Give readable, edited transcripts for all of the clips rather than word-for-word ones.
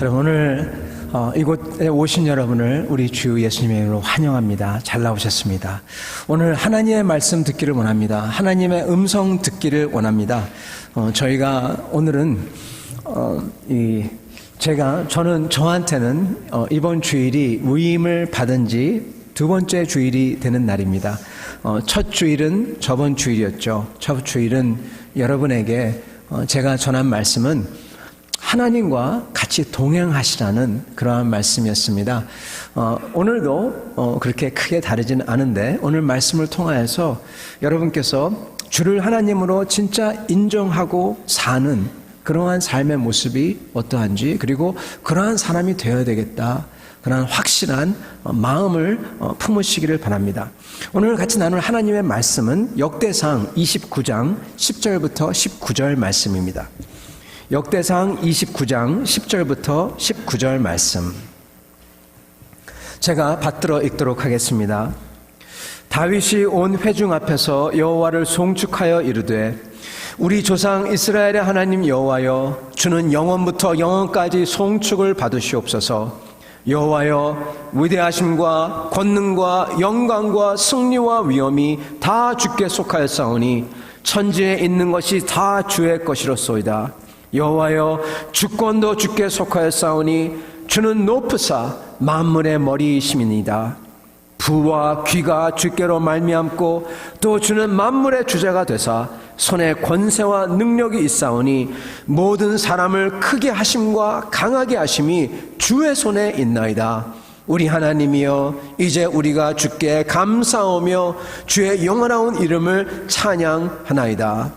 여러분, 오늘 이곳에 오신 여러분을 우리 주 예수님의 이름으로 환영합니다. 잘 나오셨습니다. 오늘 하나님의 말씀 듣기를 원합니다. 하나님의 음성 듣기를 원합니다. 저희가 오늘은 저한테는 이번 주일이 위임을 받은 지 두 번째 주일이 되는 날입니다. 첫 주일은 저번 주일이었죠. 첫 주일은 여러분에게 제가 전한 말씀은 하나님과 같이 동행하시라는 그러한 말씀이었습니다. 오늘도 그렇게 크게 다르지는 않은데 오늘 말씀을 통하여서 여러분께서 주를 하나님으로 진짜 인정하고 사는 그러한 삶의 모습이 어떠한지, 그리고 그러한 사람이 되어야 되겠다, 그러한 확실한 마음을 품으시기를 바랍니다. 오늘 같이 나눌 하나님의 말씀은 역대상 29장 10절부터 19절 말씀입니다. 역대상 29장 10절부터 19절 말씀, 제가 받들어 읽도록 하겠습니다. 다윗이 온 회중 앞에서 여호와를 송축하여 이르되, 우리 조상 이스라엘의 하나님 여호와여, 주는 영원부터 영원까지 송축을 받으시옵소서. 여호와여, 위대하심과 권능과 영광과 승리와 위엄이 다 주께 속하였사오니 천지에 있는 것이 다 주의 것이로소이다. 여호와여, 주권도 주께 속하였사오니 주는 높으사 만물의 머리이심이니이다. 부와 귀가 주께로 말미암고 또 주는 만물의 주제가 되사 손에 권세와 능력이 있사오니 모든 사람을 크게 하심과 강하게 하심이 주의 손에 있나이다. 우리 하나님이여, 이제 우리가 주께 감사하며 주의 영원한 이름을 찬양하나이다.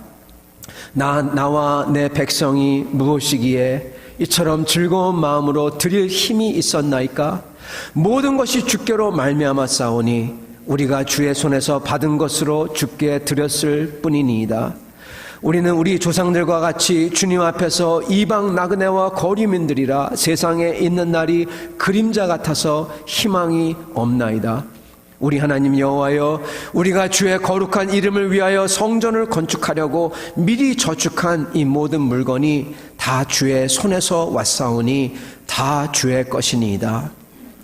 나와 내 백성이 무엇이기에 이처럼 즐거운 마음으로 드릴 힘이 있었나이까? 모든 것이 주께로 말미암았사오니 우리가 주의 손에서 받은 것으로 주께 드렸을 뿐이니이다. 우리는 우리 조상들과 같이 주님 앞에서 이방 나그네와 거류민들이라 세상에 있는 날이 그림자 같아서 희망이 없나이다. 우리 하나님 여호와여, 우리가 주의 거룩한 이름을 위하여 성전을 건축하려고 미리 저축한 이 모든 물건이 다 주의 손에서 왔사오니 다 주의 것이니이다.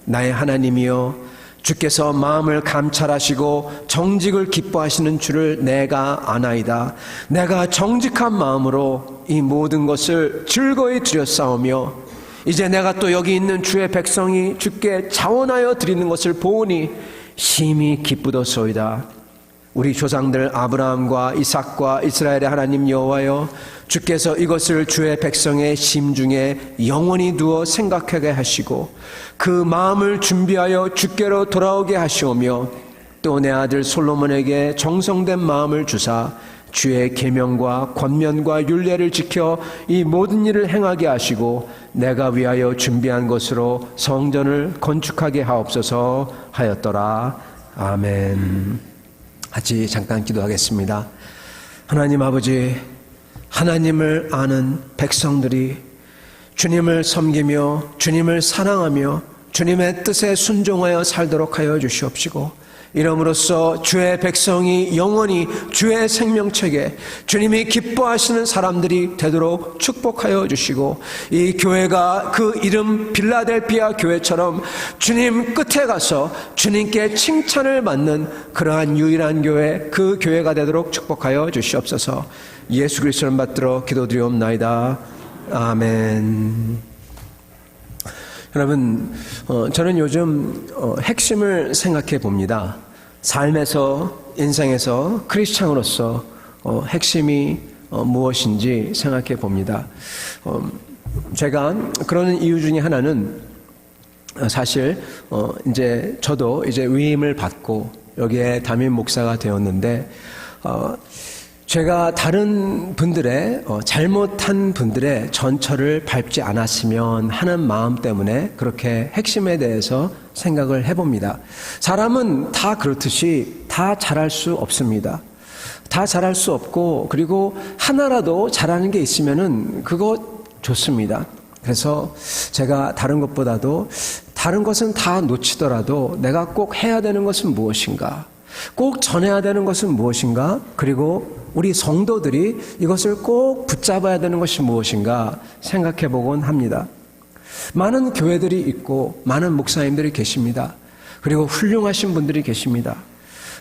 나의 하나님이여, 주께서 마음을 감찰하시고 정직을 기뻐하시는 줄을 내가 아나이다. 내가 정직한 마음으로 이 모든 것을 즐거이 드렸사오며 이제 내가 또 여기 있는 주의 백성이 주께 자원하여 드리는 것을 보오니 심히 기쁘도소이다. 우리 조상들 아브라함과 이삭과 이스라엘의 하나님 여호와여, 주께서 이것을 주의 백성의 심중에 영원히 두어 생각하게 하시고 그 마음을 준비하여 주께로 돌아오게 하시오며 또 내 아들 솔로몬에게 정성된 마음을 주사 주의 계명과 권면과 율례를 지켜 이 모든 일을 행하게 하시고 내가 위하여 준비한 것으로 성전을 건축하게 하옵소서 하였더라. 아멘. 같이 잠깐 기도하겠습니다. 하나님 아버지, 하나님을 아는 백성들이 주님을 섬기며 주님을 사랑하며 주님의 뜻에 순종하여 살도록 하여 주시옵시고, 이름으로써 주의 백성이 영원히 주의 생명책에 주님이 기뻐하시는 사람들이 되도록 축복하여 주시고, 이 교회가 그 이름 빌라델피아 교회처럼 주님 끝에 가서 주님께 칭찬을 받는 그러한 유일한 교회, 그 교회가 되도록 축복하여 주시옵소서. 예수 그리스도를 받들어 기도드리옵나이다. 아멘. 여러분, 저는 요즘 핵심을 생각해 봅니다. 삶에서, 인생에서 크리스찬으로서 핵심이 무엇인지 생각해 봅니다. 제가 그러는 이유 중에 하나는 사실 이제 저도 이제 위임을 받고 여기에 담임 목사가 되었는데, 제가 다른 분들의 잘못한 분들의 전철을 밟지 않았으면 하는 마음 때문에 그렇게 핵심에 대해서 생각을 해봅니다. 사람은 다 그렇듯이 다 잘할 수 없습니다. 다 잘할 수 없고, 그리고 하나라도 잘하는 게 있으면은 그거 좋습니다. 그래서 제가 다른 것보다도 다른 것은 다 놓치더라도 내가 꼭 해야 되는 것은 무엇인가, 꼭 전해야 되는 것은 무엇인가, 그리고 우리 성도들이 이것을 꼭 붙잡아야 되는 것이 무엇인가 생각해 보곤 합니다. 많은 교회들이 있고 많은 목사님들이 계십니다. 그리고 훌륭하신 분들이 계십니다.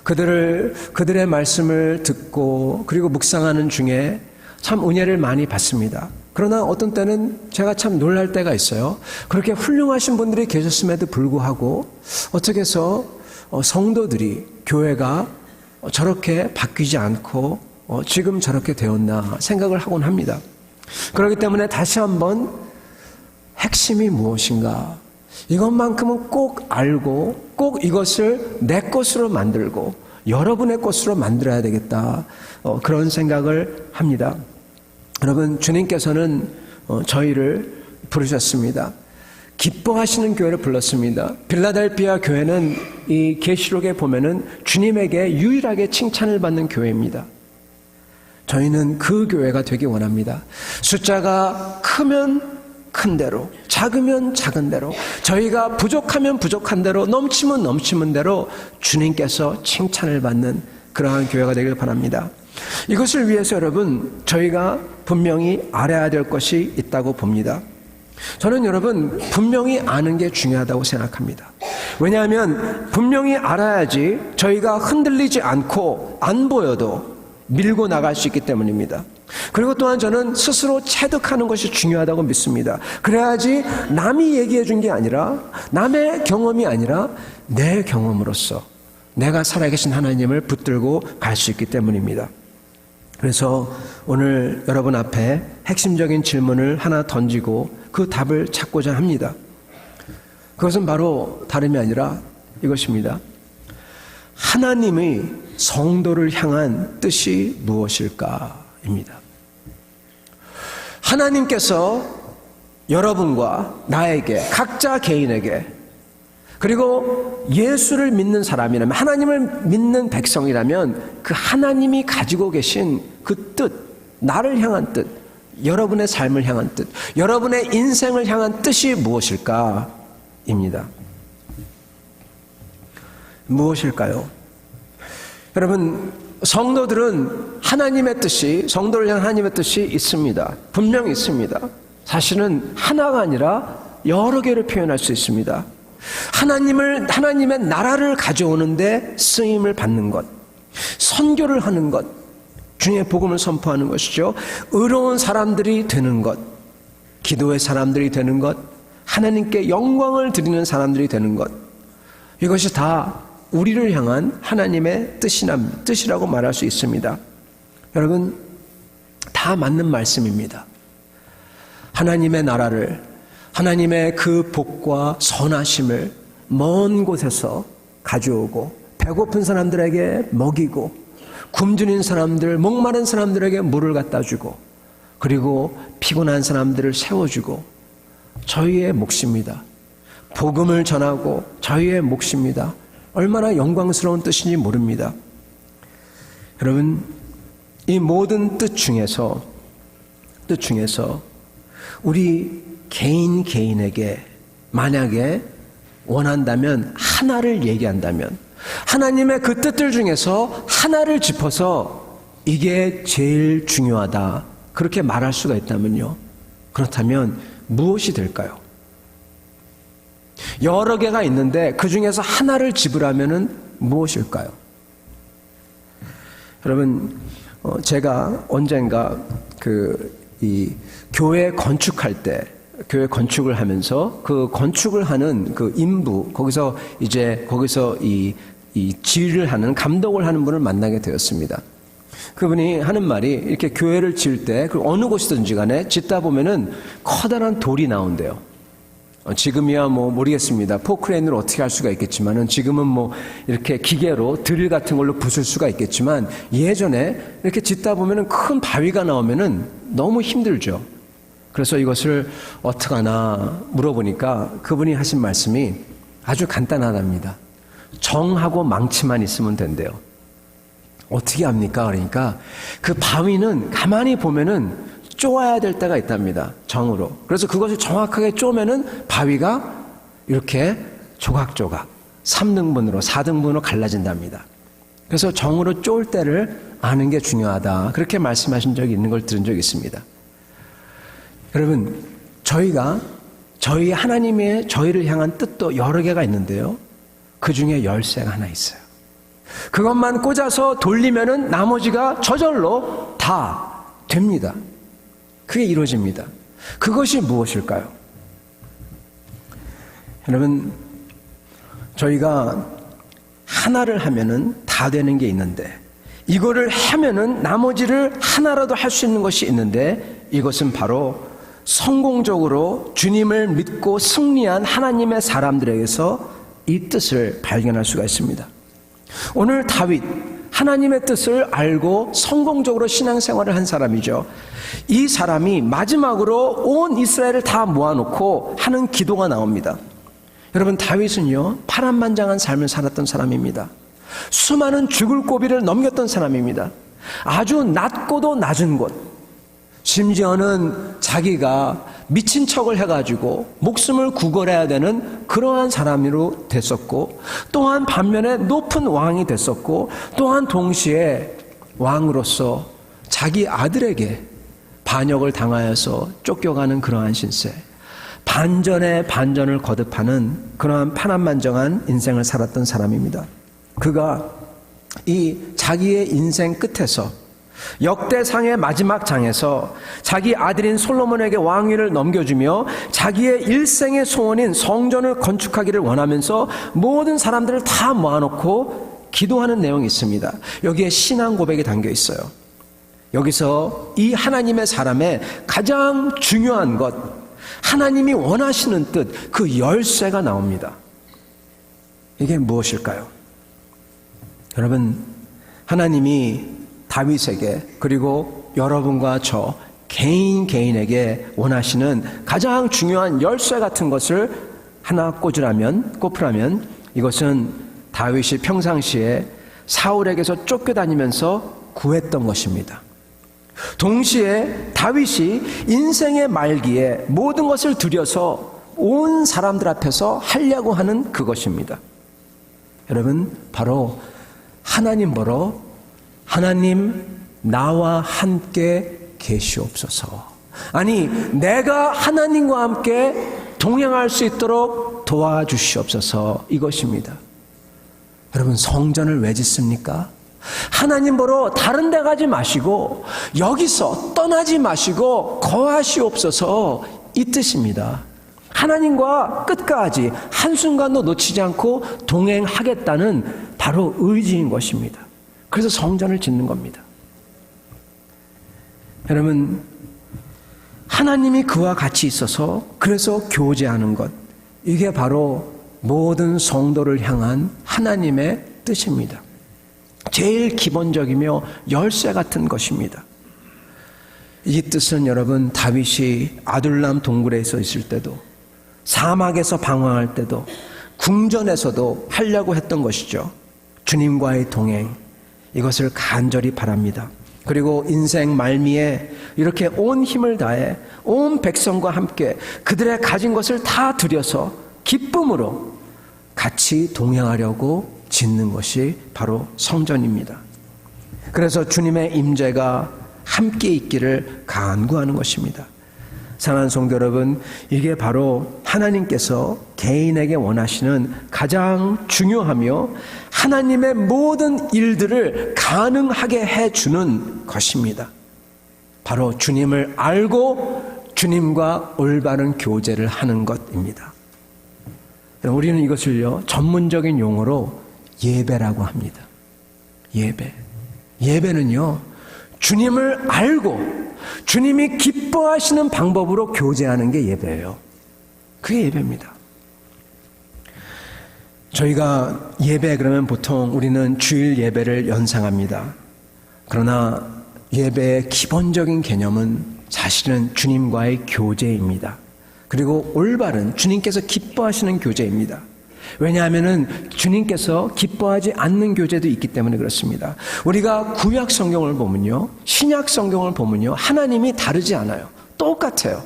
그들의 말씀을 듣고 그리고 묵상하는 중에 참 은혜를 많이 받습니다. 그러나 어떤 때는 제가 참 놀랄 때가 있어요. 그렇게 훌륭하신 분들이 계셨음에도 불구하고 어떻게 해서 성도들이, 교회가 저렇게 바뀌지 않고 지금 저렇게 되었나 생각을 하곤 합니다. 그렇기 때문에 다시 한번 핵심이 무엇인가, 이것만큼은 꼭 알고 꼭 이것을 내 것으로 만들고 여러분의 것으로 만들어야 되겠다, 그런 생각을 합니다. 여러분, 주님께서는 저희를 부르셨습니다. 기뻐하시는 교회를 불렀습니다. 빌라델피아 교회는 이 계시록에 보면은 주님에게 유일하게 칭찬을 받는 교회입니다. 저희는 그 교회가 되기 원합니다. 숫자가 크면 큰 대로, 작으면 작은 대로, 저희가 부족하면 부족한 대로, 넘치면 넘치는 대로 주님께서 칭찬을 받는 그러한 교회가 되길 바랍니다. 이것을 위해서 여러분, 저희가 분명히 알아야 될 것이 있다고 봅니다. 저는 여러분, 분명히 아는 게 중요하다고 생각합니다. 왜냐하면 분명히 알아야지 저희가 흔들리지 않고 안 보여도 밀고 나갈 수 있기 때문입니다. 그리고 또한 저는 스스로 체득하는 것이 중요하다고 믿습니다. 그래야지 남이 얘기해 준 게 아니라, 남의 경험이 아니라 내 경험으로서 내가 살아계신 하나님을 붙들고 갈 수 있기 때문입니다. 그래서 오늘 여러분 앞에 핵심적인 질문을 하나 던지고 그 답을 찾고자 합니다. 그것은 바로 다름이 아니라 이것입니다. 하나님의 성도를 향한 뜻이 무엇일까입니다. 하나님께서 여러분과 나에게, 각자 개인에게, 그리고 예수를 믿는 사람이라면, 하나님을 믿는 백성이라면 그 하나님이 가지고 계신 그 뜻, 나를 향한 뜻, 여러분의 삶을 향한 뜻, 여러분의 인생을 향한 뜻이 무엇일까입니다. 무엇일까요? 여러분, 성도들은 하나님의 뜻이, 성도를 향한 하나님의 뜻이 있습니다. 분명히 있습니다. 사실은 하나가 아니라 여러 개를 표현할 수 있습니다. 하나님의 나라를 가져오는데 쓰임을 받는 것, 선교를 하는 것, 주님의 복음을 선포하는 것이죠. 의로운 사람들이 되는 것, 기도의 사람들이 되는 것, 하나님께 영광을 드리는 사람들이 되는 것, 이것이 다 우리를 향한 하나님의 뜻이라고 말할 수 있습니다. 여러분, 다 맞는 말씀입니다. 하나님의 나라를, 하나님의 그 복과 선하심을 먼 곳에서 가져오고, 배고픈 사람들에게 먹이고, 굶주린 사람들, 목마른 사람들에게 물을 갖다 주고, 그리고 피곤한 사람들을 세워주고, 저희의 몫입니다. 복음을 전하고 저희의 몫입니다. 얼마나 영광스러운 뜻인지 모릅니다. 여러분, 이 모든 뜻 중에서 우리 개인에게 만약에 원한다면, 하나를 얘기한다면, 하나님의 그 뜻들 중에서 하나를 짚어서 이게 제일 중요하다, 그렇게 말할 수가 있다면요, 그렇다면 무엇이 될까요? 여러 개가 있는데 그 중에서 하나를 집으라면은 무엇일까요? 여러분, 제가 언젠가 이 교회 건축할 때, 교회 건축을 하면서 그 건축을 하는 그 인부, 거기서 이 지휘를 하는, 감독을 하는 분을 만나게 되었습니다. 그분이 하는 말이, 이렇게 교회를 지을 때, 그 어느 곳이든지 간에 짓다 보면은 커다란 돌이 나온대요. 지금이야 뭐 모르겠습니다. 포크레인으로 어떻게 할 수가 있겠지만은, 지금은 뭐 이렇게 기계로 드릴 같은 걸로 부술 수가 있겠지만, 예전에 이렇게 짓다 보면은 큰 바위가 나오면은 너무 힘들죠. 그래서 이것을 어떡하나 물어보니까 그분이 하신 말씀이 아주 간단하답니다. 정하고 망치만 있으면 된대요. 어떻게 합니까? 그러니까 그 바위는 가만히 보면은 쪼아야 될 때가 있답니다. 정으로. 그래서 그것을 정확하게 쪼면은 바위가 이렇게 조각조각 3등분으로 4등분으로 갈라진답니다. 그래서 정으로 쪼을 때를 아는 게 중요하다, 그렇게 말씀하신 적이 있는 걸 들은 적이 있습니다. 여러분, 저희가 저희 하나님의 저희를 향한 뜻도 여러 개가 있는데요. 그 중에 열쇠가 하나 있어요. 그것만 꽂아서 돌리면은 나머지가 저절로 다 됩니다. 그게 이루어집니다. 그것이 무엇일까요? 여러분, 저희가 하나를 하면은 다 되는 게 있는데, 이거를 하면은 나머지를 하나라도 할 수 있는 것이 있는데, 이것은 바로 성공적으로 주님을 믿고 승리한 하나님의 사람들에게서 이 뜻을 발견할 수가 있습니다. 오늘 다윗, 하나님의 뜻을 알고 성공적으로 신앙생활을 한 사람이죠. 이 사람이 마지막으로 온 이스라엘을 다 모아놓고 하는 기도가 나옵니다. 여러분, 다윗은요, 파란만장한 삶을 살았던 사람입니다. 수많은 죽을 고비를 넘겼던 사람입니다. 아주 낮고도 낮은 곳, 심지어는 자기가 미친 척을 해가지고 목숨을 구걸해야 되는 그러한 사람으로 됐었고, 또한 반면에 높은 왕이 됐었고, 또한 동시에 왕으로서 자기 아들에게 반역을 당하여서 쫓겨가는 그러한 신세, 반전에 반전을 거듭하는 그러한 파란만장한 인생을 살았던 사람입니다. 그가 이 자기의 인생 끝에서 역대상의 마지막 장에서 자기 아들인 솔로몬에게 왕위를 넘겨주며 자기의 일생의 소원인 성전을 건축하기를 원하면서 모든 사람들을 다 모아놓고 기도하는 내용이 있습니다. 여기에 신앙 고백이 담겨 있어요. 여기서 이 하나님의 사람의 가장 중요한 것, 하나님이 원하시는 뜻, 그 열쇠가 나옵니다. 이게 무엇일까요? 여러분, 하나님이 다윗에게, 그리고 여러분과 저 개인에게 원하시는 가장 중요한 열쇠 같은 것을 하나 꼽으라면 이것은 다윗이 평상시에 사울에게서 쫓겨다니면서 구했던 것입니다. 동시에 다윗이 인생의 말기에 모든 것을 들여서 온 사람들 앞에서 하려고 하는 그것입니다. 여러분, 바로 하나님 보러, 하나님 나와 함께 계시옵소서. 아니, 내가 하나님과 함께 동행할 수 있도록 도와주시옵소서, 이것입니다. 여러분, 성전을 왜 짓습니까? 하나님 보러 다른 데 가지 마시고 여기서 떠나지 마시고 거하시옵소서, 이 뜻입니다. 하나님과 끝까지 한순간도 놓치지 않고 동행하겠다는 바로 의지인 것입니다. 그래서 성전을 짓는 겁니다. 여러분, 하나님이 그와 같이 있어서 그래서 교제하는 것, 이게 바로 모든 성도를 향한 하나님의 뜻입니다. 제일 기본적이며 열쇠 같은 것입니다. 이 뜻은 여러분, 다윗이 아둘람 동굴에 있을 때도, 사막에서 방황할 때도, 궁전에서도 하려고 했던 것이죠. 주님과의 동행, 이것을 간절히 바랍니다. 그리고 인생 말미에 이렇게 온 힘을 다해 온 백성과 함께 그들의 가진 것을 다 들여서 기쁨으로 같이 동행하려고 짓는 것이 바로 성전입니다. 그래서 주님의 임재가 함께 있기를 간구하는 것입니다. 사랑하는 성도 여러분, 이게 바로 하나님께서 개인에게 원하시는 가장 중요하며 하나님의 모든 일들을 가능하게 해주는 것입니다. 바로 주님을 알고 주님과 올바른 교제를 하는 것입니다. 우리는 이것을요, 전문적인 용어로 예배라고 합니다. 예배는요, 주님을 알고 주님이 기뻐하시는 방법으로 교제하는 게 예배예요. 그게 예배입니다. 저희가 예배 그러면 보통 우리는 주일 예배를 연상합니다. 그러나 예배의 기본적인 개념은 사실은 주님과의 교제입니다. 그리고 올바른 주님께서 기뻐하시는 교제입니다. 왜냐하면 주님께서 기뻐하지 않는 교제도 있기 때문에 그렇습니다. 우리가 구약 성경을 보면요, 신약 성경을 보면요, 하나님이 다르지 않아요. 똑같아요.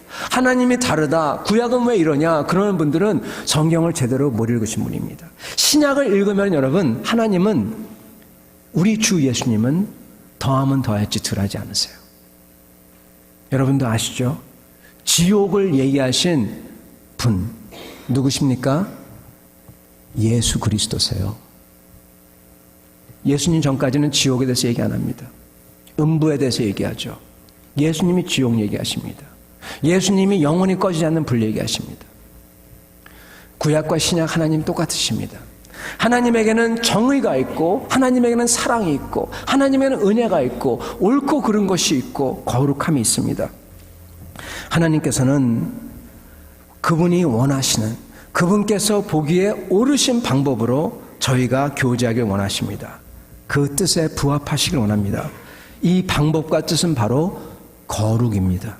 하나님이 다르다, 구약은 왜 이러냐, 그러는 분들은 성경을 제대로 못 읽으신 분입니다. 신약을 읽으면 여러분, 하나님은, 우리 주 예수님은 더하면 더했지 덜하지 않으세요. 여러분도 아시죠? 지옥을 얘기하신 분 누구십니까? 예수 그리스도세요. 예수님 전까지는 지옥에 대해서 얘기 안 합니다. 음부에 대해서 얘기하죠. 예수님이 지옥 얘기하십니다. 예수님이 영원히 꺼지지 않는 불 얘기하십니다. 구약과 신약 하나님 똑같으십니다. 하나님에게는 정의가 있고 하나님에게는 사랑이 있고 하나님에게는 은혜가 있고 옳고 그른 것이 있고 거룩함이 있습니다. 하나님께서는 그분이 원하시는, 그분께서 보기에 옳으신 방법으로 저희가 교제하길 원하십니다. 그 뜻에 부합하시길 원합니다. 이 방법과 뜻은 바로 거룩입니다.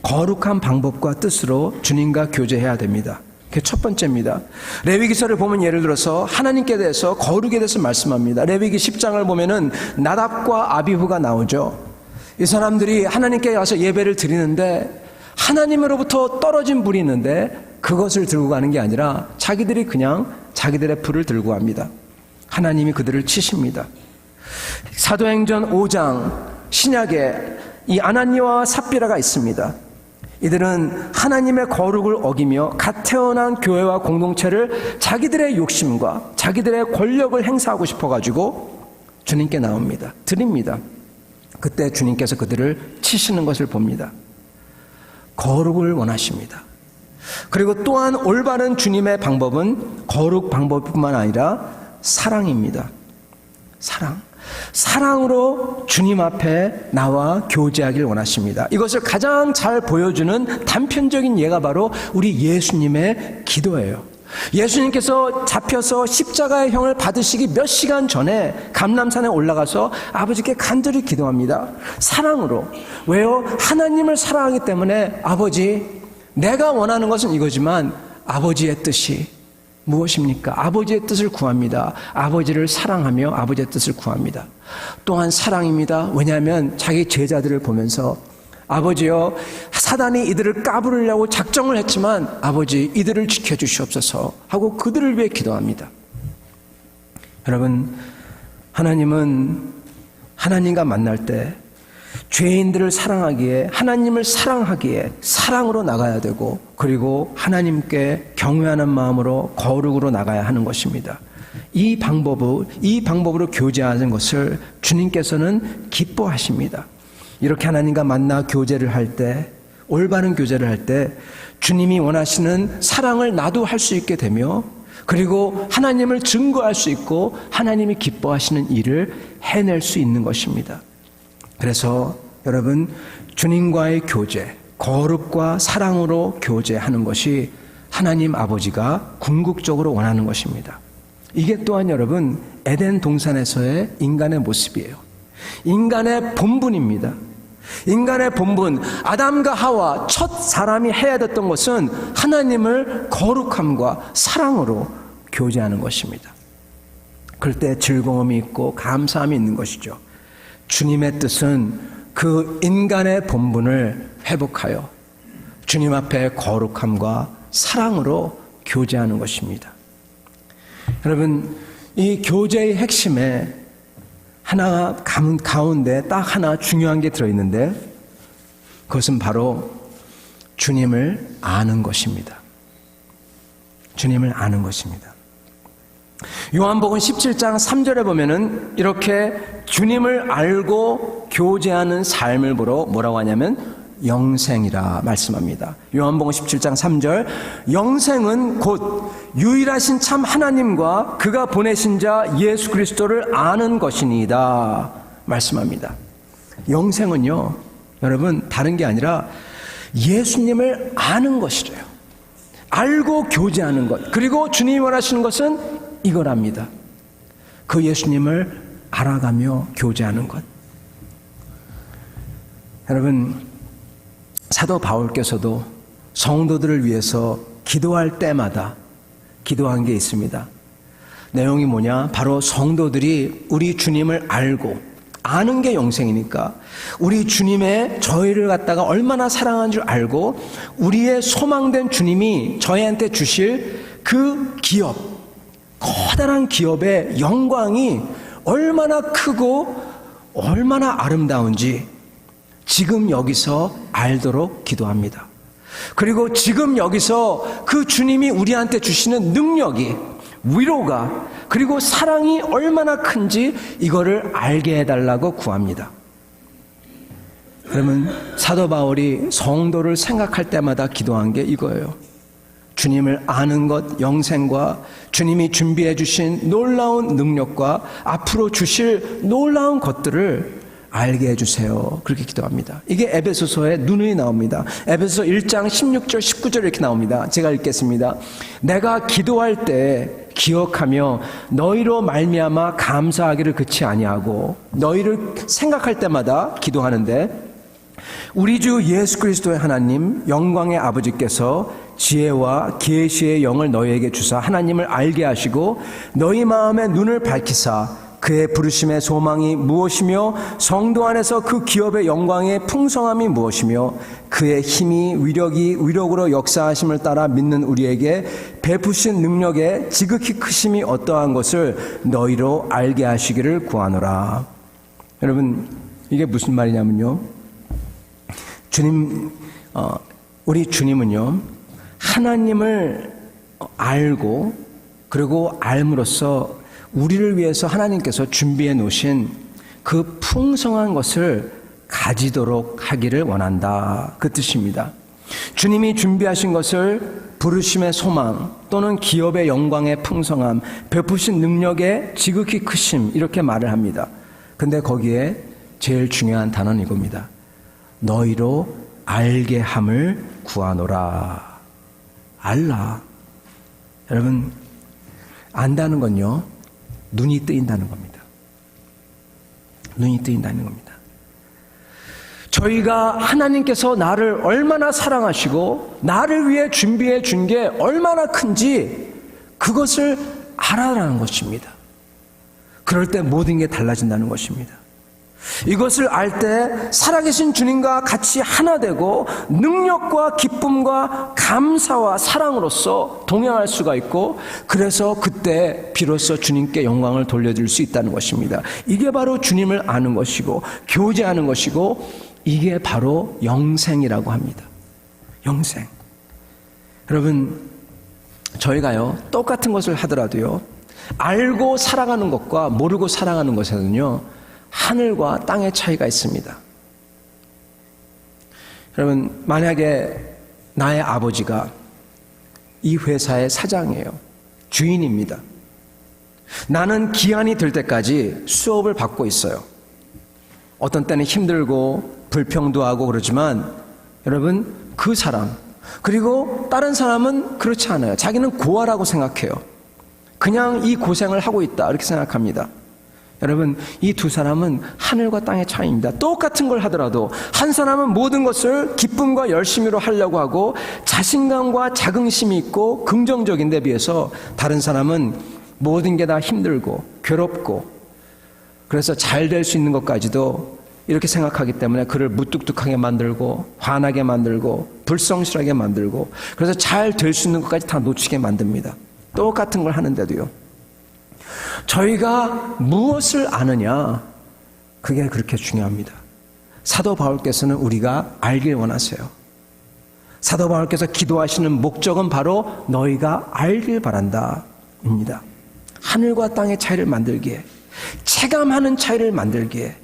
거룩한 방법과 뜻으로 주님과 교제해야 됩니다. 그게 첫 번째입니다. 레위기서를 보면 예를 들어서 하나님께 대해서 거룩에 대해서 말씀합니다. 레위기 10장을 보면은 나답과 아비후가 나오죠. 이 사람들이 하나님께 가서 예배를 드리는데 하나님으로부터 떨어진 불이 있는데 그것을 들고 가는 게 아니라 자기들이 그냥 자기들의 불을 들고 갑니다. 하나님이 그들을 치십니다. 사도행전 5장 신약에 이 아나니아와 삽비라가 있습니다. 이들은 하나님의 거룩을 어기며 갓 태어난 교회와 공동체를 자기들의 욕심과 자기들의 권력을 행사하고 싶어가지고 주님께 나옵니다. 드립니다. 그때 주님께서 그들을 치시는 것을 봅니다. 거룩을 원하십니다. 그리고 또한 올바른 주님의 방법은 거룩 방법뿐만 아니라 사랑입니다. 사랑으로 주님 앞에 나와 교제하길 원하십니다. 이것을 가장 잘 보여주는 단편적인 예가 바로 우리 예수님의 기도예요. 예수님께서 잡혀서 십자가의 형을 받으시기 몇 시간 전에 감람산에 올라가서 아버지께 간절히 기도합니다. 사랑으로. 왜요? 하나님을 사랑하기 때문에 아버지, 내가 원하는 것은 이거지만 아버지의 뜻이 무엇입니까? 아버지의 뜻을 구합니다. 아버지를 사랑하며 아버지의 뜻을 구합니다. 또한 사랑입니다. 왜냐하면 자기 제자들을 보면서 아버지여, 사단이 이들을 까부르려고 작정을 했지만 아버지, 이들을 지켜주시옵소서 하고 그들을 위해 기도합니다. 여러분, 하나님은 하나님과 만날 때 죄인들을 사랑하기에, 하나님을 사랑하기에 사랑으로 나가야 되고, 그리고 하나님께 경외하는 마음으로 거룩으로 나가야 하는 것입니다. 이 방법으로 교제하는 것을 주님께서는 기뻐하십니다. 이렇게 하나님과 만나 교제를 할 때, 올바른 교제를 할 때 주님이 원하시는 사랑을 나도 할 수 있게 되며, 그리고 하나님을 증거할 수 있고 하나님이 기뻐하시는 일을 해낼 수 있는 것입니다. 그래서 여러분, 주님과의 교제, 거룩과 사랑으로 교제하는 것이 하나님 아버지가 궁극적으로 원하는 것입니다. 이게 또한 여러분, 에덴 동산에서의 인간의 모습이에요. 인간의 본분입니다. 인간의 본분, 아담과 하와 첫 사람이 해야 됐던 것은 하나님을 거룩함과 사랑으로 교제하는 것입니다. 그럴 때 즐거움이 있고 감사함이 있는 것이죠. 주님의 뜻은 그 인간의 본분을 회복하여 주님 앞에 거룩함과 사랑으로 교제하는 것입니다. 여러분, 이 교제의 핵심에 하나 가운데 딱 하나 중요한 게 들어있는데, 그것은 바로 주님을 아는 것입니다. 주님을 아는 것입니다. 요한복음 17장 3절에 보면은 이렇게 주님을 알고 교제하는 삶을 보러 뭐라고 하냐면 영생이라 말씀합니다. 요한복음 17장 3절, 영생은 곧 유일하신 참 하나님과 그가 보내신 자 예수 그리스도를 아는 것이니이다 말씀합니다. 영생은요, 여러분, 다른 게 아니라 예수님을 아는 것이래요. 알고 교제하는 것. 그리고 주님이 원하시는 것은 이거랍니다. 그 예수님을 알아가며 교제하는 것. 여러분, 사도 바울께서도 성도들을 위해서 기도할 때마다 기도한 게 있습니다. 내용이 뭐냐? 바로 성도들이 우리 주님을 알고, 아는 게 영생이니까 우리 주님의 저희를 갖다가 얼마나 사랑하는 줄 알고, 우리의 소망된 주님이 저희한테 주실 그 기업, 커다란 기업의 영광이 얼마나 크고 얼마나 아름다운지 지금 여기서 알도록 기도합니다. 그리고 지금 여기서 그 주님이 우리한테 주시는 능력이, 위로가, 그리고 사랑이 얼마나 큰지 이거를 알게 해달라고 구합니다. 그러면 사도 바울이 성도를 생각할 때마다 기도한 게 이거예요. 주님을 아는 것, 영생과 주님이 준비해 주신 놀라운 능력과 앞으로 주실 놀라운 것들을 알게 해주세요. 그렇게 기도합니다. 이게 에베소서에 누누이 나옵니다. 에베소서 1장 16절 19절 이렇게 나옵니다. 제가 읽겠습니다. 내가 기도할 때 기억하며 너희로 말미암아 감사하기를 그치 아니하고 너희를 생각할 때마다 기도하는데 우리 주 예수 그리스도의 하나님 영광의 아버지께서 지혜와 계시의 영을 너희에게 주사 하나님을 알게 하시고 너희 마음의 눈을 밝히사 그의 부르심의 소망이 무엇이며 성도 안에서 그 기업의 영광의 풍성함이 무엇이며 그의 힘이 위력으로 역사하심을 따라 믿는 우리에게 베푸신 능력의 지극히 크심이 어떠한 것을 너희로 알게 하시기를 구하노라. 여러분, 이게 무슨 말이냐면요, 우리 주님은요, 하나님을 알고 그리고 알므로써 우리를 위해서 하나님께서 준비해 놓으신 그 풍성한 것을 가지도록 하기를 원한다, 그 뜻입니다. 주님이 준비하신 것을 부르심의 소망 또는 기업의 영광의 풍성함, 베푸신 능력의 지극히 크심, 이렇게 말을 합니다. 근데 거기에 제일 중요한 단어는 이겁니다. 너희로 알게 함을 구하노라. 알라. 여러분, 안다는 건요, 눈이 뜨인다는 겁니다. 눈이 뜨인다는 겁니다. 저희가 하나님께서 나를 얼마나 사랑하시고 나를 위해 준비해 준 게 얼마나 큰지 그것을 알아라는 것입니다. 그럴 때 모든 게 달라진다는 것입니다. 이것을 알 때 살아계신 주님과 같이 하나 되고 능력과 기쁨과 감사와 사랑으로서 동행할 수가 있고, 그래서 그때 비로소 주님께 영광을 돌려드릴 수 있다는 것입니다. 이게 바로 주님을 아는 것이고 교제하는 것이고, 이게 바로 영생이라고 합니다. 영생. 여러분, 저희가요 똑같은 것을 하더라도요 알고 살아가는 것과 모르고 살아가는 것에는요 하늘과 땅의 차이가 있습니다. 여러분, 만약에 나의 아버지가 이 회사의 사장이에요. 주인입니다. 나는 기한이 될 때까지 수업을 받고 있어요. 어떤 때는 힘들고 불평도 하고 그러지만 여러분, 그 사람 그리고 다른 사람은 그렇지 않아요. 자기는 고아라고 생각해요. 그냥 이 고생을 하고 있다, 이렇게 생각합니다. 여러분, 이 두 사람은 하늘과 땅의 차이입니다. 똑같은 걸 하더라도 한 사람은 모든 것을 기쁨과 열심히로 하려고 하고 자신감과 자긍심이 있고 긍정적인 데 비해서 다른 사람은 모든 게 다 힘들고 괴롭고, 그래서 잘 될 수 있는 것까지도 이렇게 생각하기 때문에 그를 무뚝뚝하게 만들고 화나게 만들고 불성실하게 만들고, 그래서 잘 될 수 있는 것까지 다 놓치게 만듭니다. 똑같은 걸 하는데도요. 저희가 무엇을 아느냐, 그게 그렇게 중요합니다. 사도 바울께서는 우리가 알길 원하세요. 사도 바울께서 기도하시는 목적은 바로 너희가 알길 바란다 입니다. 하늘과 땅의 차이를 만들기에, 체감하는 차이를 만들기에,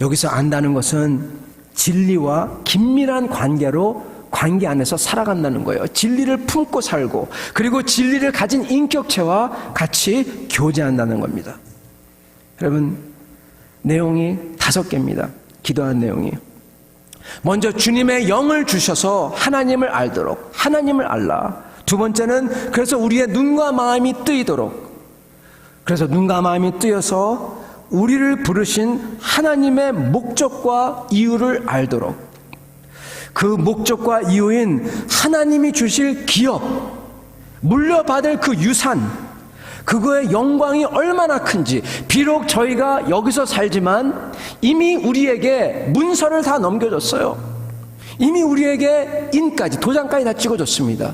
여기서 안다는 것은 진리와 긴밀한 관계 안에서 살아간다는 거예요. 진리를 품고 살고 그리고 진리를 가진 인격체와 같이 교제한다는 겁니다. 여러분, 내용이 5개입니다. 기도한 내용이. 먼저 주님의 영을 주셔서 하나님을 알도록, 하나님을 알라. 두 번째는 그래서 우리의 눈과 마음이 뜨이도록, 그래서 눈과 마음이 뜨여서 우리를 부르신 하나님의 목적과 이유를 알도록, 그 목적과 이유인 하나님이 주실 기업, 물려받을 그 유산, 그거의 영광이 얼마나 큰지, 비록 저희가 여기서 살지만 이미 우리에게 문서를 다 넘겨줬어요. 이미 우리에게 인까지, 도장까지 다 찍어줬습니다.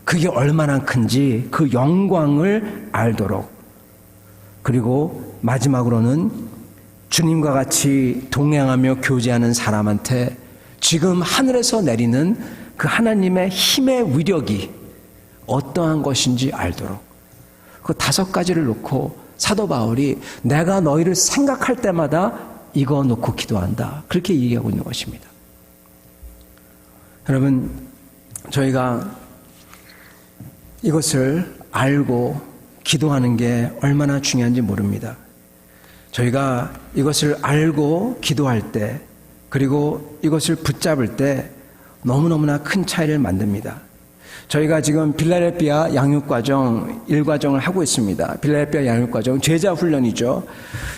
그게 얼마나 큰지 그 영광을 알도록, 그리고 마지막으로는 주님과 같이 동행하며 교제하는 사람한테 지금 하늘에서 내리는 그 하나님의 힘의 위력이 어떠한 것인지 알도록 그 5가지를 놓고 사도 바울이 내가 너희를 생각할 때마다 이거 놓고 기도한다. 그렇게 얘기하고 있는 것입니다. 여러분, 저희가 이것을 알고 기도하는 게 얼마나 중요한지 모릅니다. 저희가 이것을 알고 기도할 때 그리고 이것을 붙잡을 때 너무너무나 큰 차이를 만듭니다. 저희가 지금 빌라델피아 양육과정 1과정을 하고 있습니다. 빌라델피아 양육과정 제자 훈련이죠.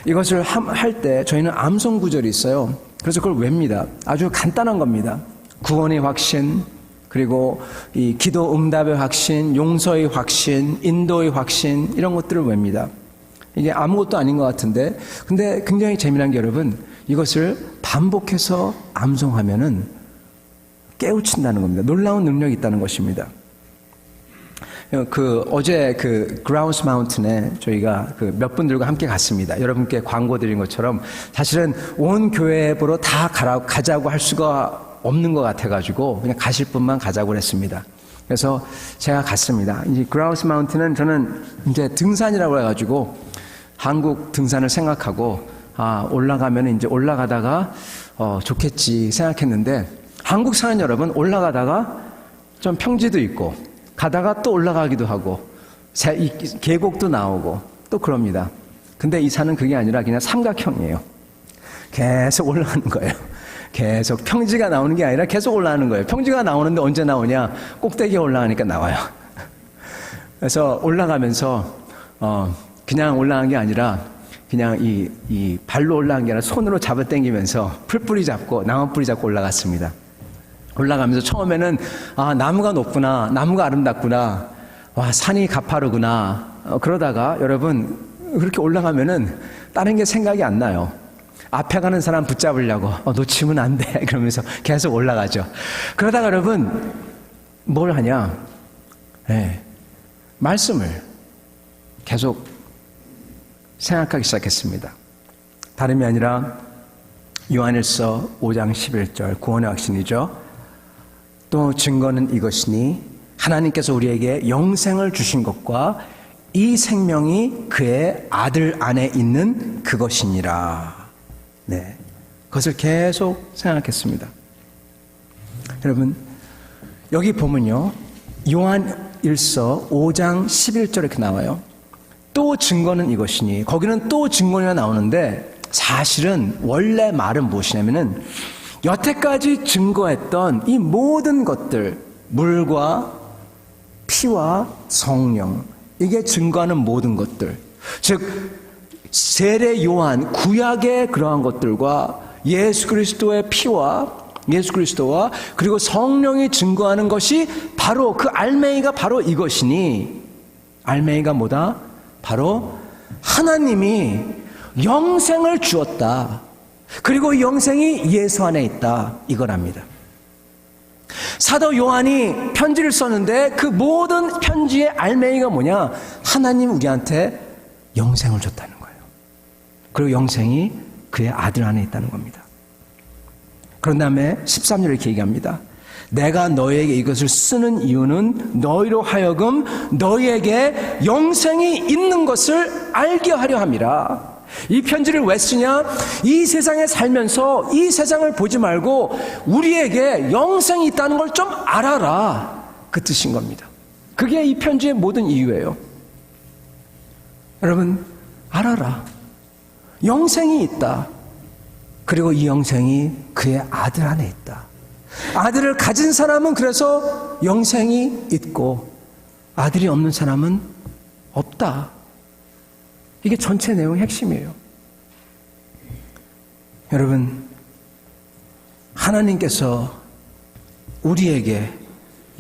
이것을 할 때 저희는 암송 구절이 있어요. 그래서 그걸 외웁니다. 아주 간단한 겁니다. 구원의 확신, 그리고 이 기도 응답의 확신, 용서의 확신, 인도의 확신 이런 것들을 외웁니다. 이게 아무것도 아닌 것 같은데 근데 굉장히 재미난 게 여러분 이것을 반복해서 암송하면은 깨우친다는 겁니다. 놀라운 능력이 있다는 것입니다. 어제 그라운스 마운틴에 저희가 몇 분들과 함께 갔습니다. 여러분께 광고 드린 것처럼 사실은 온 교회 보러 다 가자고 할 수가 없는 것 같아가지고 그냥 가실 분만 가자고 했습니다. 그래서 제가 갔습니다. 이제 그라운스 마운틴은 저는 이제 등산이라고 해가지고 한국 등산을 생각하고 올라가면 이제 올라가다가 좋겠지 생각했는데 한국 사는 여러분 올라가다가 좀 평지도 있고 가다가 또 올라가기도 하고 계곡도 나오고 또 그럽니다. 근데 이 산은 그게 아니라 그냥 삼각형이에요. 계속 올라가는 거예요. 계속 평지가 나오는 게 아니라 계속 올라가는 거예요. 평지가 나오는데 언제 나오냐? 꼭대기에 올라가니까 나와요. 그래서 올라가면서 그냥 올라간 게 아니라 그냥 이 발로 올라간 게 아니라 손으로 잡아당기면서 풀뿌리 잡고 나무뿌리 잡고 올라갔습니다. 올라가면서 처음에는 나무가 높구나, 나무가 아름답구나, 와 산이 가파르구나. 그러다가 여러분 그렇게 올라가면은 다른 게 생각이 안 나요. 앞에 가는 사람 붙잡으려고 놓치면 안 돼 그러면서 계속 올라가죠. 그러다가 여러분 뭘 하냐? 말씀을 계속 생각하기 시작했습니다. 다름이 아니라 요한일서 5장 11절 구원의 확신이죠. 또 증거는 이것이니 하나님께서 우리에게 영생을 주신 것과 이 생명이 그의 아들 안에 있는 그것이니라. 네, 그것을 계속 생각했습니다. 여러분 여기 보면요 요한일서 5장 11절에 이렇게 나와요. 또 증거는 이것이니 거기는 또 증거가 나오는데 사실은 원래 말은 무엇이냐면은 여태까지 증거했던 이 모든 것들 물과 피와 성령 이게 증거하는 모든 것들 즉 세례 요한 구약의 그러한 것들과 예수 그리스도의 피와 예수 그리스도와 그리고 성령이 증거하는 것이 바로 그 알맹이가 바로 이것이니 알맹이가 뭐다? 바로 하나님이 영생을 주었다. 그리고 이 영생이 예수 안에 있다. 이거랍니다. 사도 요한이 편지를 썼는데 그 모든 편지의 알맹이가 뭐냐? 하나님 우리한테 영생을 줬다는 거예요. 그리고 영생이 그의 아들 안에 있다는 겁니다. 그런 다음에 13절에 이렇게 얘기합니다. 내가 너희에게 이것을 쓰는 이유는 너희로 하여금 너희에게 영생이 있는 것을 알게 하려 함이라. 이 편지를 왜 쓰냐? 이 세상에 살면서 이 세상을 보지 말고 우리에게 영생이 있다는 걸 좀 알아라. 그 뜻인 겁니다. 그게 이 편지의 모든 이유예요. 여러분 알아라. 영생이 있다. 그리고 이 영생이 그의 아들 안에 있다. 아들을 가진 사람은 그래서 영생이 있고 아들이 없는 사람은 없다. 이게 전체 내용의 핵심이에요. 여러분 하나님께서 우리에게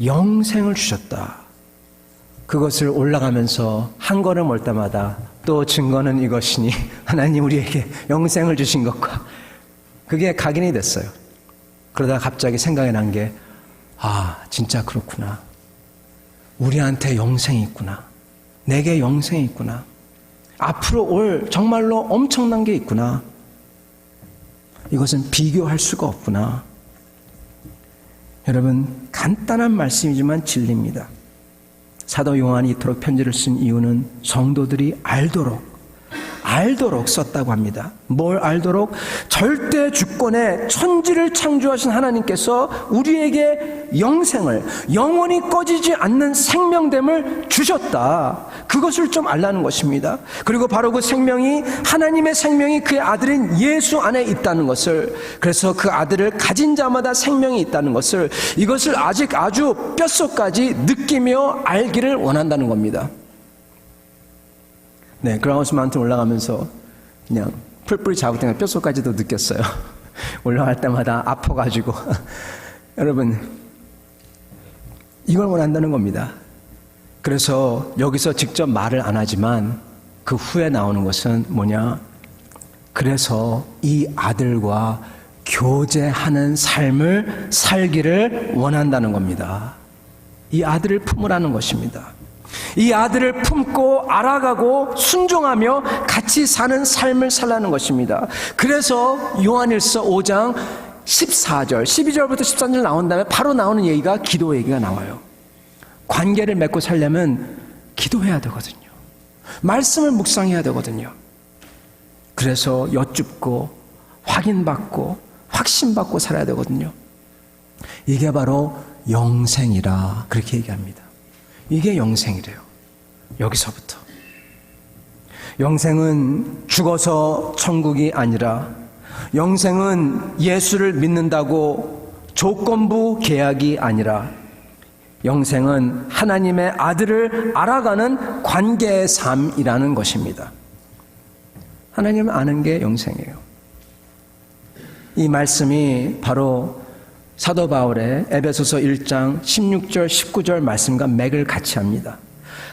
영생을 주셨다. 그것을 올라가면서 한 걸음 올 때마다 또 증거는 이것이니 하나님 우리에게 영생을 주신 것과 그게 각인이 됐어요. 그러다가 갑자기 생각이 난 게 진짜 그렇구나. 우리한테 영생이 있구나. 내게 영생이 있구나. 앞으로 올 정말로 엄청난 게 있구나. 이것은 비교할 수가 없구나. 여러분, 간단한 말씀이지만 진리입니다. 사도 요한이 이토록 편지를 쓴 이유는 성도들이 알도록 썼다고 합니다. 뭘 알도록? 절대 주권의 천지를 창조하신 하나님께서 우리에게 영생을, 영원히 꺼지지 않는 생명됨을 주셨다. 그것을 좀 알라는 것입니다. 그리고 바로 그 생명이, 하나님의 생명이 그의 아들인 예수 안에 있다는 것을, 그래서 그 아들을 가진 자마다 생명이 있다는 것을, 이것을 아직 아주 뼛속까지 느끼며 알기를 원한다는 겁니다. 네, 그라우스 마운틴 올라가면서 그냥 풀뿌리 잡을 때가 뼛속까지도 느꼈어요. 올라갈 때마다 아파가지고. 여러분, 이걸 원한다는 겁니다. 그래서 여기서 직접 말을 안 하지만 그 후에 나오는 것은 뭐냐? 그래서 이 아들과 교제하는 삶을 살기를 원한다는 겁니다. 이 아들을 품으라는 것입니다. 이 아들을 품고 알아가고 순종하며 같이 사는 삶을 살라는 것입니다. 그래서 요한일서 5장 14절, 12절부터 13절 나온 다음에 바로 나오는 얘기가 기도 얘기가 나와요. 관계를 맺고 살려면 기도해야 되거든요. 말씀을 묵상해야 되거든요. 그래서 여쭙고 확인받고 확신받고 살아야 되거든요. 이게 바로 영생이라 그렇게 얘기합니다. 이게 영생이래요. 여기서부터. 영생은 죽어서 천국이 아니라, 영생은 예수를 믿는다고 조건부 계약이 아니라, 영생은 하나님의 아들을 알아가는 관계의 삶이라는 것입니다. 하나님을 아는 게 영생이에요. 이 말씀이 바로 사도 바울의 에베소서 1장 16절 19절 말씀과 맥을 같이 합니다.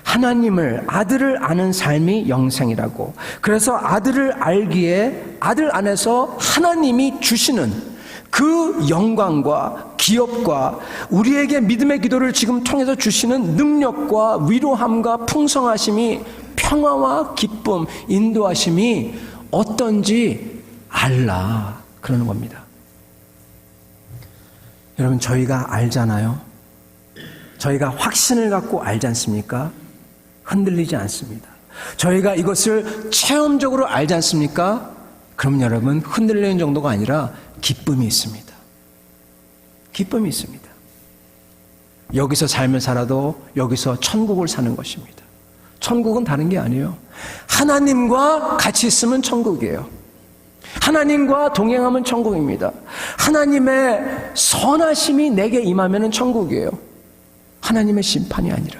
하나님을, 아들을 아는 삶이 영생이라고. 그래서 아들을 알기에 아들 안에서 하나님이 주시는 그 영광과 기업과 우리에게 믿음의 기도를 지금 통해서 주시는 능력과 위로함과 풍성하심이, 평화와 기쁨, 인도하심이 어떤지 알라 그러는 겁니다. 여러분, 저희가 알잖아요. 저희가 확신을 갖고 알지 않습니까? 흔들리지 않습니다. 저희가 이것을 체험적으로 알지 않습니까? 그럼 여러분, 흔들리는 정도가 아니라 기쁨이 있습니다. 기쁨이 있습니다. 여기서 삶을 살아도 여기서 천국을 사는 것입니다. 천국은 다른 게 아니에요. 하나님과 같이 있으면 천국이에요. 하나님과 동행하면 천국입니다. 하나님의 선하심이 내게 임하면 천국이에요. 하나님의 심판이 아니라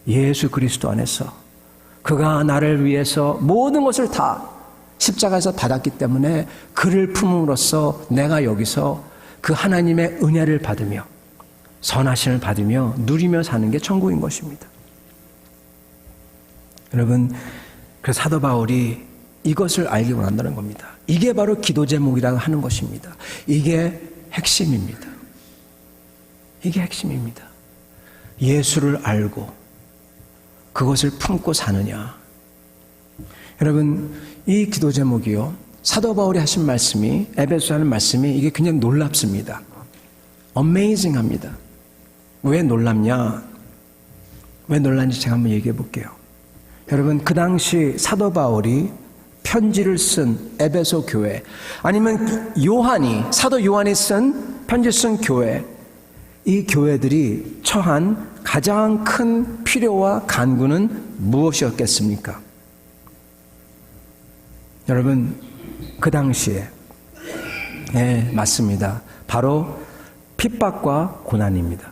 예수 그리스도 안에서 그가 나를 위해서 모든 것을 다 십자가에서 받았기 때문에 그를 품음으로써 내가 여기서 그 하나님의 은혜를 받으며 선하심을 받으며 누리며 사는 게 천국인 것입니다. 여러분, 그 사도 바울이 이것을 알기 원한다는 겁니다. 이게 바로 기도 제목이라고 하는 것입니다. 이게 핵심입니다. 이게 핵심입니다. 예수를 알고 그것을 품고 사느냐. 여러분, 이 기도 제목이요, 사도 바울이 하신 말씀이, 에베소서 하는 말씀이 이게 그냥 놀랍습니다. 어메이징합니다. 왜 놀랍냐? 왜 놀란지 제가 한번 얘기해 볼게요. 여러분, 그 당시 사도 바울이 편지를 쓴 에베소 교회, 아니면 사도 요한이 쓴 편지 쓴 교회, 이 교회들이 처한 가장 큰 필요와 간구는 무엇이었겠습니까? 여러분, 그 당시에, 네, 맞습니다. 바로 핍박과 고난입니다.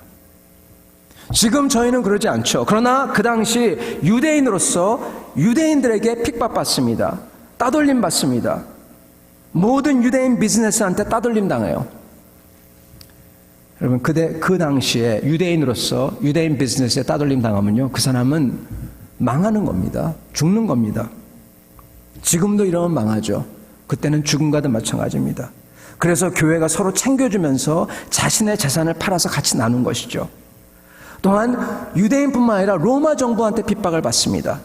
지금 저희는 그러지 않죠. 그러나 그 당시 유대인으로서 유대인들에게 핍박받습니다. 따돌림 받습니다. 모든 유대인 비즈니스한테 따돌림 당해요. 여러분, 그 당시에 유대인으로서 유대인 비즈니스에 따돌림 당하면요, 그 사람은 망하는 겁니다. 죽는 겁니다. 지금도 이러면 망하죠. 그때는 죽음과도 마찬가지입니다. 그래서 교회가 서로 챙겨주면서 자신의 재산을 팔아서 같이 나눈 것이죠. 또한 유대인뿐만 아니라 로마 정부한테 핍박을 받습니다.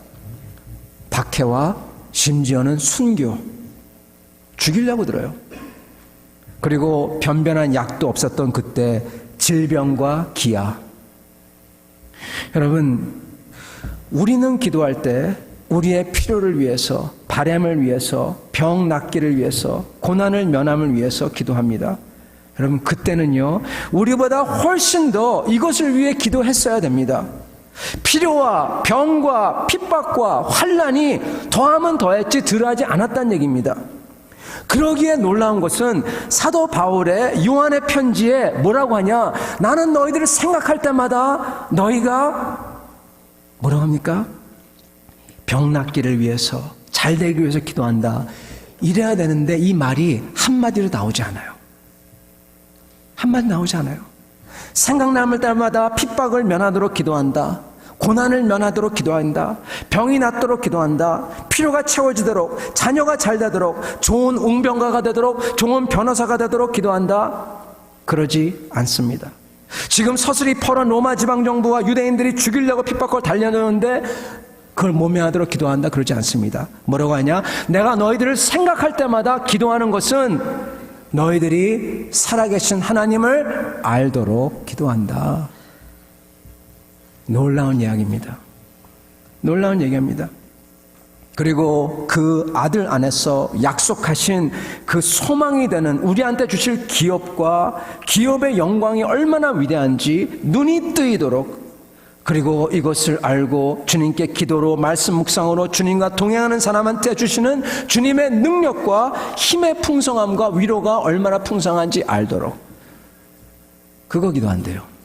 박해와 심지어는 순교, 죽이려고 들어요. 그리고 변변한 약도 없었던 그때 질병과 기아. 여러분, 우리는 기도할 때 우리의 필요를 위해서, 바람을 위해서, 병 낫기를 위해서, 고난을 면함을 위해서 기도합니다. 여러분, 그때는요, 우리보다 훨씬 더 이것을 위해 기도했어야 됩니다. 필요와 병과 핍박과 환난이 더하면 더했지 덜하지 않았다는 얘기입니다. 그러기에 놀라운 것은 사도 바울의 요한의 편지에 뭐라고 하냐? 나는 너희들을 생각할 때마다 너희가 뭐라고 합니까? 병 낫기를 위해서, 잘 되기 위해서 기도한다. 이래야 되는데 이 말이 한마디로 나오지 않아요. 한마디 나오지 않아요. 생각날 때마다 핍박을 면하도록 기도한다. 고난을 면하도록 기도한다. 병이 낫도록 기도한다. 필요가 채워지도록, 자녀가 잘 되도록, 좋은 웅변가가 되도록, 좋은 변호사가 되도록 기도한다. 그러지 않습니다. 지금 서슬이 퍼런 로마 지방정부와 유대인들이 죽이려고 핍박을 달려드는데 그걸 모면하도록 기도한다. 그러지 않습니다. 뭐라고 하냐? 내가 너희들을 생각할 때마다 기도하는 것은 너희들이 살아계신 하나님을 알도록 기도한다. 놀라운 이야기입니다. 놀라운 얘기입니다. 그리고 그 아들 안에서 약속하신 그 소망이 되는 우리한테 주실 기업과 기업의 영광이 얼마나 위대한지 눈이 뜨이도록, 그리고 이것을 알고 주님께 기도로, 말씀 묵상으로 주님과 동행하는 사람한테 주시는 주님의 능력과 힘의 풍성함과 위로가 얼마나 풍성한지 알도록, 그거 기도한대요.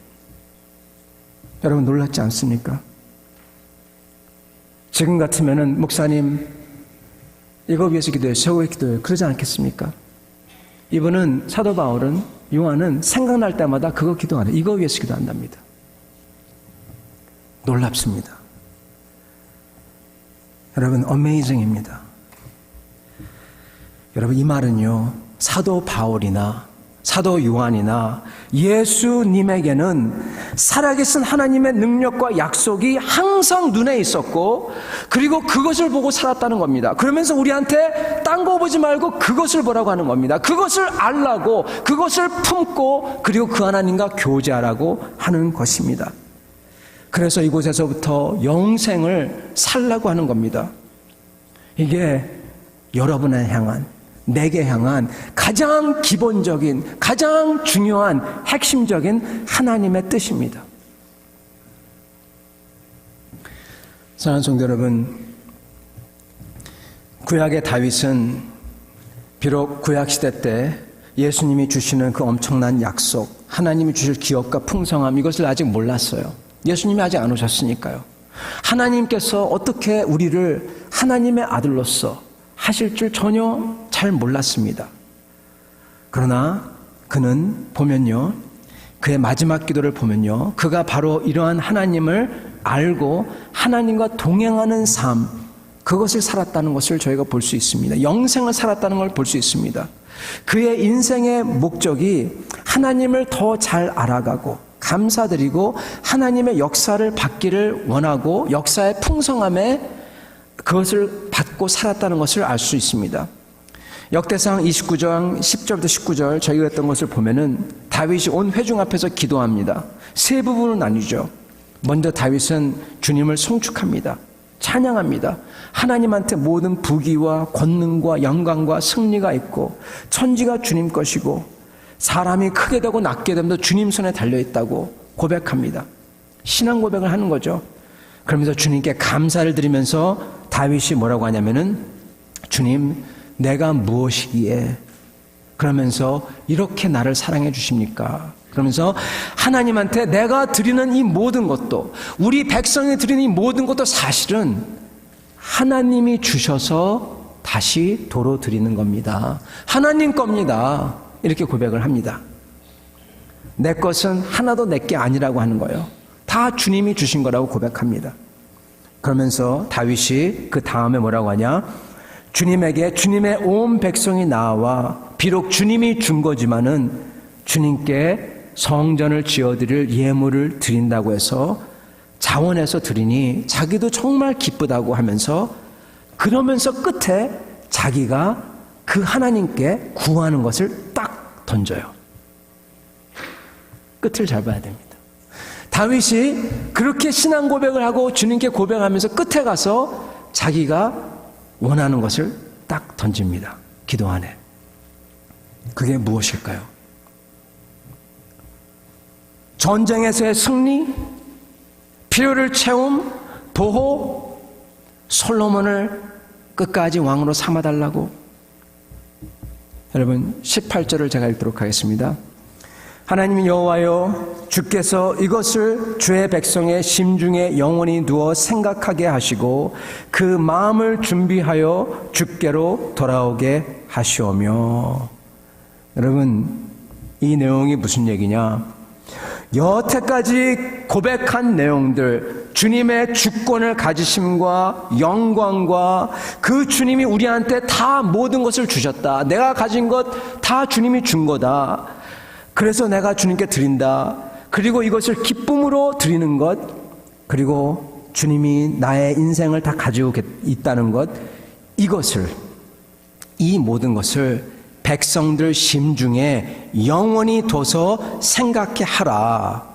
여러분, 놀랍지 않습니까? 지금 같으면은 목사님 이거 위해서 기도해요, 저거 위해서 기도해요, 그러지 않겠습니까? 이분은, 사도 바울은, 요한은 생각날 때마다 그거 기도하네, 이거 위해서 기도한답니다. 놀랍습니다. 여러분, 어메이징입니다. 여러분, 이 말은요, 사도 바울이나 사도 요한이나 예수님에게는 살아계신 하나님의 능력과 약속이 항상 눈에 있었고, 그리고 그것을 보고 살았다는 겁니다. 그러면서 우리한테 딴 거 보지 말고 그것을 보라고 하는 겁니다. 그것을 알라고, 그것을 품고, 그리고 그 하나님과 교제하라고 하는 것입니다. 그래서 이곳에서부터 영생을 살라고 하는 겁니다. 이게 여러분을 향한, 내게 향한 가장 기본적인, 가장 중요한 핵심적인 하나님의 뜻입니다. 사랑하는 성도 여러분, 구약의 다윗은 비록 구약시대 때 예수님이 주시는 그 엄청난 약속, 하나님이 주실 기업과 풍성함, 이것을 아직 몰랐어요. 예수님이 아직 안 오셨으니까요. 하나님께서 어떻게 우리를 하나님의 아들로서 하실 줄 전혀 잘 몰랐습니다. 그러나 그는 보면요, 그의 마지막 기도를 보면요, 그가 바로 이러한 하나님을 알고 하나님과 동행하는 삶, 그것을 살았다는 것을 저희가 볼 수 있습니다. 영생을 살았다는 걸 볼 수 있습니다. 그의 인생의 목적이 하나님을 더 잘 알아가고 감사드리고 하나님의 역사를 받기를 원하고 역사의 풍성함에 그것을 받고 살았다는 것을 알 수 있습니다. 역대상 29장 10절부터 19절 저희가 했던 것을 보면은 다윗이 온 회중 앞에서 기도합니다. 세 부분으로 나뉘죠. 먼저 다윗은 주님을 송축합니다. 찬양합니다. 하나님한테 모든 부귀와 권능과 영광과 승리가 있고 천지가 주님 것이고 사람이 크게 되고 낮게 되면서 주님 손에 달려있다고 고백합니다. 신앙 고백을 하는 거죠. 그러면서 주님께 감사를 드리면서 다윗이 뭐라고 하냐면은, 주님, 내가 무엇이기에 그러면서 이렇게 나를 사랑해 주십니까? 그러면서 하나님한테 내가 드리는 이 모든 것도, 우리 백성이 드리는 이 모든 것도 사실은 하나님이 주셔서 다시 도로 드리는 겁니다. 하나님 겁니다. 이렇게 고백을 합니다. 내 것은 하나도 내게 아니라고 하는 거예요. 다 주님이 주신 거라고 고백합니다. 그러면서 다윗이 그 다음에 뭐라고 하냐? 주님에게 주님의 온 백성이 나와 비록 주님이 준 거지만은 주님께 성전을 지어드릴 예물을 드린다고 해서 자원해서 드리니 자기도 정말 기쁘다고 하면서, 그러면서 끝에 자기가 그 하나님께 구하는 것을 딱 던져요. 끝을 잘 봐야 됩니다. 다윗이 그렇게 신앙 고백을 하고 주님께 고백하면서 끝에 가서 자기가 원하는 것을 딱 던집니다. 기도 안에. 그게 무엇일까요? 전쟁에서의 승리, 필요를 채움, 보호, 솔로몬을 끝까지 왕으로 삼아달라고. 여러분 18절을 제가 읽도록 하겠습니다. 하나님 여호와여, 주께서 이것을 주의 백성의 심중에 영원히 두어 생각하게 하시고 그 마음을 준비하여 주께로 돌아오게 하시오며. 여러분, 이 내용이 무슨 얘기냐? 여태까지 고백한 내용들, 주님의 주권을 가지심과 영광과 그 주님이 우리한테 다 모든 것을 주셨다. 내가 가진 것 다 주님이 준 거다. 그래서 내가 주님께 드린다. 그리고 이것을 기쁨으로 드리는 것, 그리고 주님이 나의 인생을 다 가지고 있다는 것, 이것을, 이 모든 것을 백성들 심중에 영원히 둬서 생각해 하라.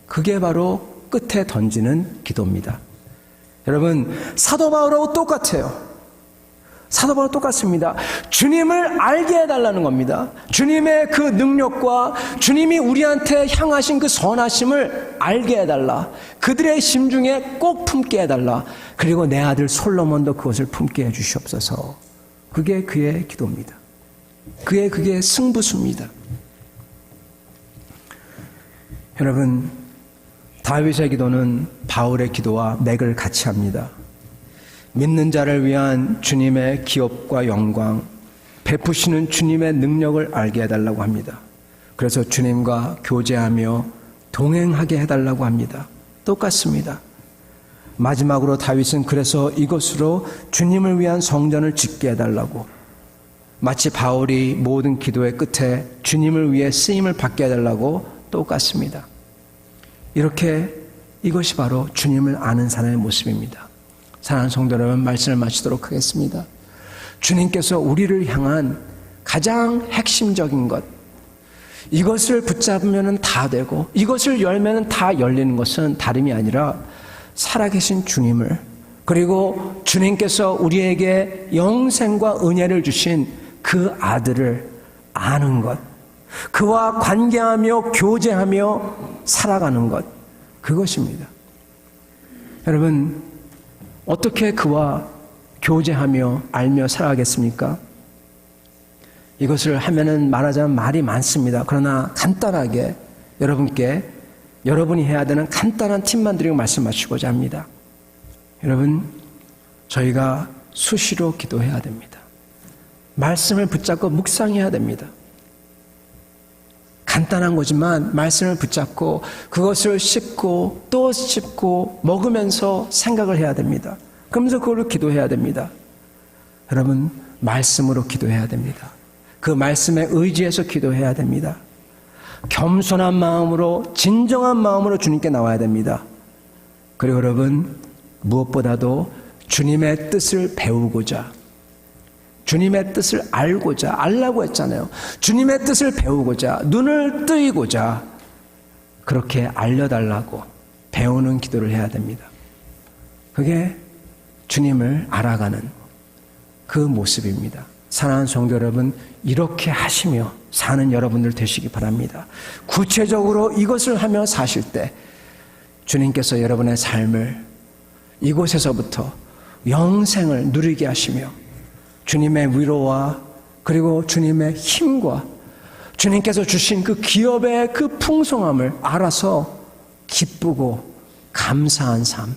그게 바로 끝에 던지는 기도입니다. 여러분, 사도 바울하고 똑같아요. 사도 바울 똑같습니다. 주님을 알게 해달라는 겁니다. 주님의 그 능력과 주님이 우리한테 향하신 그 선하심을 알게 해달라. 그들의 심중에 꼭 품게 해달라. 그리고 내 아들 솔로몬도 그것을 품게 해주시옵소서. 그게 그의 기도입니다. 그게 승부수입니다. 여러분, 다윗의 기도는 바울의 기도와 맥을 같이 합니다. 믿는 자를 위한 주님의 기업과 영광, 베푸시는 주님의 능력을 알게 해달라고 합니다. 그래서 주님과 교제하며 동행하게 해달라고 합니다. 똑같습니다. 마지막으로 다윗은 그래서 이것으로 주님을 위한 성전을 짓게 해달라고, 마치 바울이 모든 기도의 끝에 주님을 위해 쓰임을 받게 해달라고 똑같습니다. 이렇게 이것이 바로 주님을 아는 사람의 모습입니다. 사랑하는 성도 여러분, 말씀을 마치도록 하겠습니다. 주님께서 우리를 향한 가장 핵심적인 것, 이것을 붙잡으면 다 되고 이것을 열면 다 열리는 것은 다름이 아니라 살아계신 주님을, 그리고 주님께서 우리에게 영생과 은혜를 주신 그 아들을 아는 것, 그와 관계하며 교제하며 살아가는 것, 그것입니다. 여러분, 어떻게 그와 교제하며 알며 살아가겠습니까? 이것을 하면은 말하자면 말이 많습니다. 그러나 간단하게 여러분께 여러분이 해야 되는 간단한 팁만 드리고 말씀 마치고자 합니다. 여러분, 저희가 수시로 기도해야 됩니다. 말씀을 붙잡고 묵상해야 됩니다. 간단한 거지만 말씀을 붙잡고 그것을 씹고 또 씹고 먹으면서 생각을 해야 됩니다. 그러면서 그걸로 기도해야 됩니다. 여러분, 말씀으로 기도해야 됩니다. 그 말씀에 의지해서 기도해야 됩니다. 겸손한 마음으로, 진정한 마음으로 주님께 나와야 됩니다. 그리고 여러분, 무엇보다도 주님의 뜻을 배우고자, 주님의 뜻을 알라고 했잖아요. 주님의 뜻을 배우고자, 눈을 뜨이고자 그렇게 알려달라고 배우는 기도를 해야 됩니다. 그게 주님을 알아가는 그 모습입니다. 사랑하는 성도 여러분, 이렇게 하시며 사는 여러분들 되시기 바랍니다. 구체적으로 이것을 하며 사실 때 주님께서 여러분의 삶을 이곳에서부터 영생을 누리게 하시며 주님의 위로와 그리고 주님의 힘과 주님께서 주신 그 기업의 그 풍성함을 알아서 기쁘고 감사한 삶,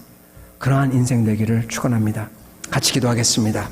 그러한 인생 되기를 축원합니다. 같이 기도하겠습니다.